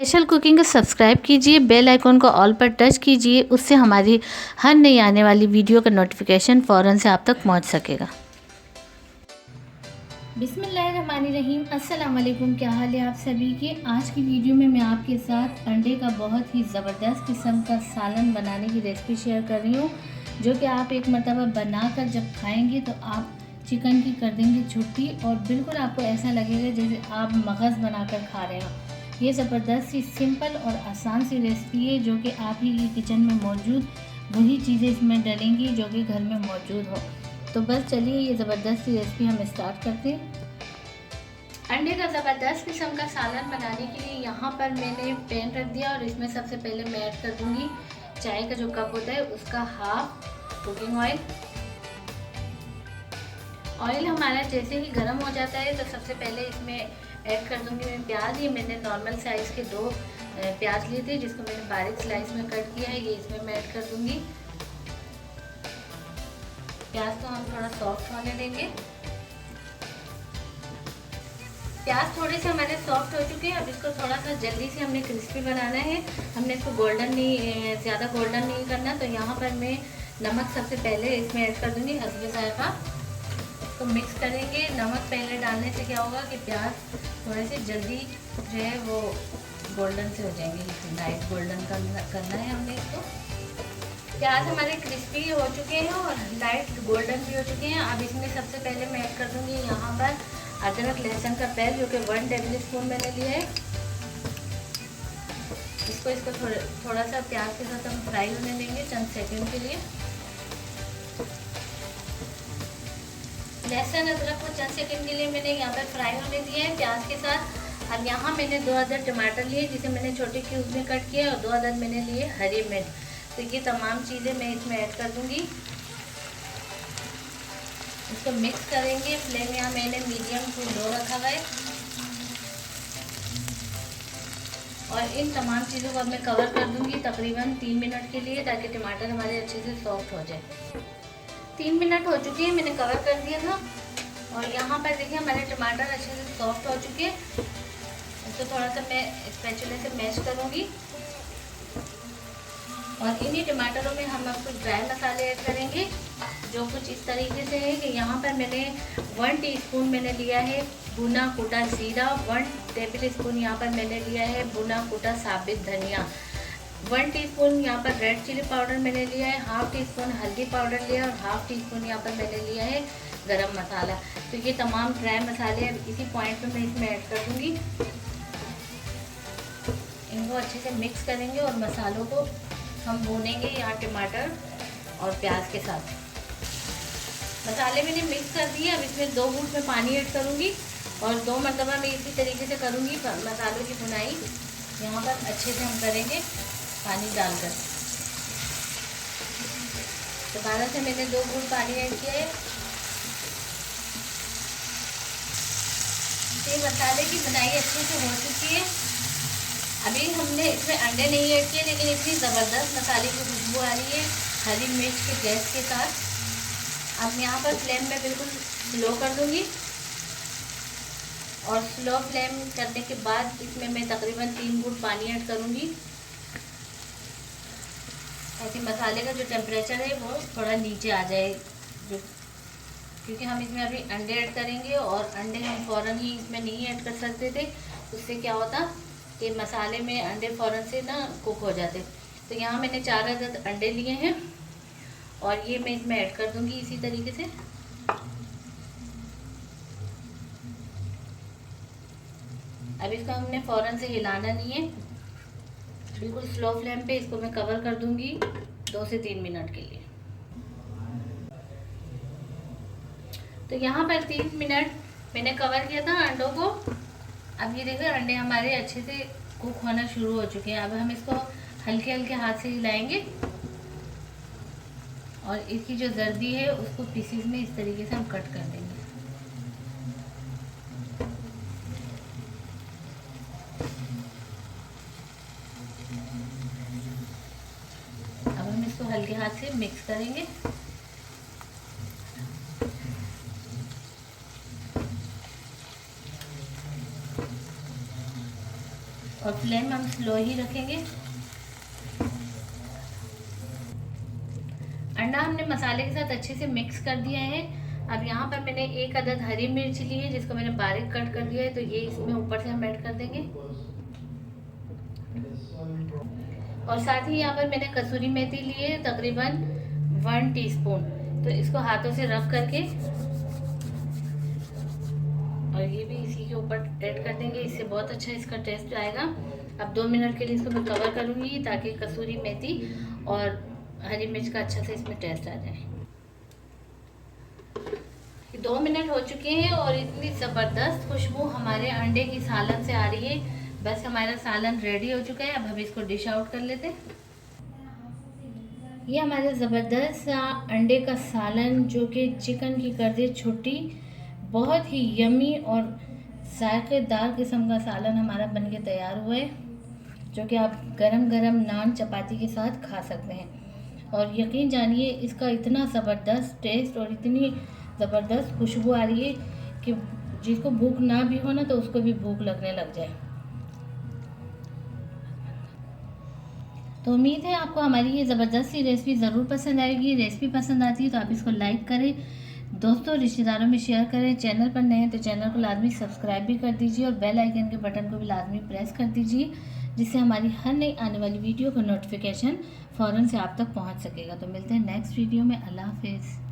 Special cooking को subscribe कीजिए, bell icon को ऑल पर टच कीजिए, उससे हमारी हर नई आने वाली वीडियो का नोटिफिकेशन फ़ौरन से आप तक पहुंच सकेगा। बिस्मिल्लाहिर्रहमानिर्रहीम, अस्सलाम वालेकुम। क्या हाल है आप सभी के। आज की वीडियो में मैं आपके साथ अंडे का बहुत ही ज़बरदस्त किस्म का सालन बनाने की रेसिपी शेयर कर रही हूँ, जो कि आप एक मरतबा बनाकर जब खाएंगे तो आप चिकन की कर देंगे छुट्टी और बिल्कुल आपको ऐसा लगेगा जैसे आप मगज़ बनाकर खा रहे हो। ये ज़बरदस्त सी सिंपल और आसान सी रेसिपी है, जो कि आप ही के किचन में मौजूद वही चीज़ें इसमें डलेंगी जो कि घर में मौजूद हो। तो बस चलिए ये ज़बरदस्त सी रेसिपी हम स्टार्ट करते हैं। अंडे का ज़बरदस्त किस्म का सालन बनाने के लिए यहाँ पर मैंने पैन रख दिया और इसमें सबसे पहले मैं ऐड कर दूँगी चाय का जो कप होता है उसका हाफ कुकिंग ऑयल। ऑयल हमारा जैसे ही गर्म हो जाता है तो सबसे पहले इसमें ऐड कर दूँगी मैं प्याज। ये मैंने नॉर्मल साइज़ के 2 प्याज लिए थे, जिसको मैंने बारीक स्लाइस में कट किया है। ये इसमें मैं ऐड कर दूँगी। प्याज को हम थोड़ा सॉफ्ट होने देंगे। प्याज थोड़े से हमारे सॉफ्ट हो चुके हैं। अब इसको थोड़ा सा जल्दी से हमने क्रिस्पी बनाना है। हमने इसको गोल्डन नहीं, ज़्यादा गोल्डन नहीं करना। तो यहाँ पर मैं नमक सबसे पहले इसमें ऐड कर दूँगी, हस्बे जायका। इसको मिक्स करेंगे। नमक पहले डालने से क्या होगा कि प्याज थोड़े से जल्दी जो है वो गोल्डन से हो जाएंगे। लाइट गोल्डन करना है हमने इसको। प्याज हमारे क्रिस्पी हो चुके हैं और लाइट गोल्डन भी हो चुके हैं। अब इसमें सबसे पहले मैं ऐड कर दूँगी यहाँ पर अदरक लहसुन का पेस्ट, जो कि 1 टेबल स्पून मैंने लिया है। इसको थोड़ा सा प्याज के साथ हम फ्राई होने देंगे चंद सेकंड के लिए। लहसुन अदरक को चंद सेकंड के लिए मैंने यहाँ पर फ्राई होने दिया है प्याज के साथ। अब यहाँ मैंने 2 अदद टमाटर लिए, जिसे मैंने छोटे क्यूब में कट किया, और 2 अदद मैंने लिए हरी मिर्च। तो ये तमाम चीज़ें मैं इसमें ऐड कर दूँगी। इसको मिक्स करेंगे। फ्लेम यहाँ मैंने मीडियम टू लो रखा हुआ है और इन तमाम चीज़ों को अब मैं कवर कर दूँगी तकरीबन 3 मिनट के लिए, ताकि टमाटर हमारे अच्छे से सॉफ्ट हो जाए। 3 मिनट हो चुके हैं, मैंने कवर कर दिया था और यहाँ पर देखिए हमारे टमाटर अच्छे से सॉफ्ट हो चुके हैं। इसको थोड़ा सा मैं स्पैचुला से मैश करूँगी और इन्हीं टमाटरों में हम अब कुछ ड्राई मसाले ऐड करेंगे, जो कुछ इस तरीके से है कि यहाँ पर मैंने 1 टीस्पून मैंने लिया है भुना कूटा जीरा, 1 टेबल स्पून यहाँ पर मैंने लिया है भुना कूटा साबित धनिया, 1 टीस्पून यहाँ पर रेड चिली पाउडर मैंने लिया है, हाफ टी स्पून हल्दी पाउडर लिया है और हाफ टी स्पून यहाँ पर मैंने लिया है गरम मसाला। तो ये तमाम ड्राई मसाले इसी पॉइंट पर मैं इसमें ऐड कर दूँगी। इनको अच्छे से मिक्स करेंगे और मसालों को हम भूनेंगे यहाँ टमाटर और प्याज के साथ। मसाले मैंने मिक्स कर दिए। अब इसमें 2 घूंट में पानी ऐड करूँगी और 2 मरतबा मैं इसी तरीके से करूँगी। मसालों की भुनाई यहाँ पर अच्छे से हम करेंगे पानी डालकर। दोबारा से मैंने 2 घूंट पानी ऐड किया है। ये मसाले की भुनाई अच्छे से हो चुकी है। अभी हमने इसमें अंडे नहीं ऐड किए, लेकिन इतनी ज़बरदस्त मसाले की खुशबू आ रही है हरी मिर्च के गैस के साथ। अब यहाँ पर फ्लेम में बिल्कुल स्लो कर दूँगी और स्लो फ्लेम करने के बाद इसमें मैं तकरीबन 3 घूंट पानी ऐड करूँगी, ताकि मसाले का जो टेम्परेचर है वो थोड़ा नीचे आ जाए। क्योंकि हम इसमें अभी अंडे ऐड करेंगे और अंडे हम फ़ौरन ही इसमें नहीं ऐड कर सकते थे, उससे क्या होता कि मसाले में अंडे फ़ौरन से ना कुक हो जाते। तो यहाँ मैंने 4 अदद अंडे लिए हैं और ये मैं इसमें ऐड कर दूँगी इसी तरीके से। अब इसको हमने फ़ौरन से हिलाना नहीं है, बिल्कुल स्लो फ्लेम पे इसको मैं कवर कर दूँगी 2 से 3 मिनट के लिए। तो यहाँ पर 3 मिनट मैंने कवर किया था अंडों को। अब ये देखिए अंडे हमारे अच्छे से कुक होना शुरू हो चुके हैं। अब हम इसको हल्के हल्के हाथ से हिलाएंगे और इसकी जो जर्दी है उसको पीसीज में इस तरीके से हम कट कर देंगे। अब हम इसको हल्के हाथ से मिक्स करेंगे। और फ्लेम हम स्लो ही रखेंगे। अंडा हमने मसाले के साथ अच्छे से मिक्स कर दिया है। अब यहाँ पर मैंने 1 अदद हरी मिर्च ली है, जिसको मैंने बारीक कट कर दिया है, तो ये इसमें ऊपर से हम ऐड कर देंगे। और साथ ही यहाँ पर मैंने कसूरी मेथी ली है, तकरीबन 1 टीस्पून। तो इसको हाथों से रब करके और ये भी इसी के ऊपर ऐड कर देंगे, इससे बहुत अच्छा इसका टेस्ट आएगा। अब 2 मिनट के लिए इसको मैं कवर करूँगी ताकि कसूरी मेथी और हरी मिर्च का अच्छा से इसमें टेस्ट आ जाए। 2 मिनट हो चुके हैं और इतनी ज़बरदस्त खुशबू हमारे अंडे की सालन से आ रही है। बस हमारा सालन रेडी हो चुका है। अब हम इसको डिश आउट कर लेते हैं। ये हमारा ज़बरदस्त अंडे का सालन, जो कि चिकन की गर्दे छुट्टी, बहुत ही यमी और जायकेदार किस्म का सालन हमारा बनके तैयार हुआ है, जो कि आप गरम गरम नान चपाती के साथ खा सकते हैं। और यकीन जानिए इसका इतना ज़बरदस्त टेस्ट और इतनी ज़बरदस्त खुशबू आ रही है कि जिसको भूख ना भी हो ना तो उसको भी भूख लगने लग जाए। तो उम्मीद है आपको हमारी ये ज़बरदस्त सी रेसिपी ज़रूर पसंद आएगी। रेसिपी पसंद आती है तो आप इसको लाइक करें, दोस्तों रिश्तेदारों में शेयर करें। चैनल पर नए हैं तो चैनल को लाजमी सब्सक्राइब भी कर दीजिए और बेल आइकन के बटन को भी लाजमी प्रेस कर दीजिए, जिससे हमारी हर नई आने वाली वीडियो का नोटिफिकेशन फ़ौरन से आप तक पहुंच सकेगा। तो मिलते हैं नेक्स्ट वीडियो में। अल्लाह हाफिज़।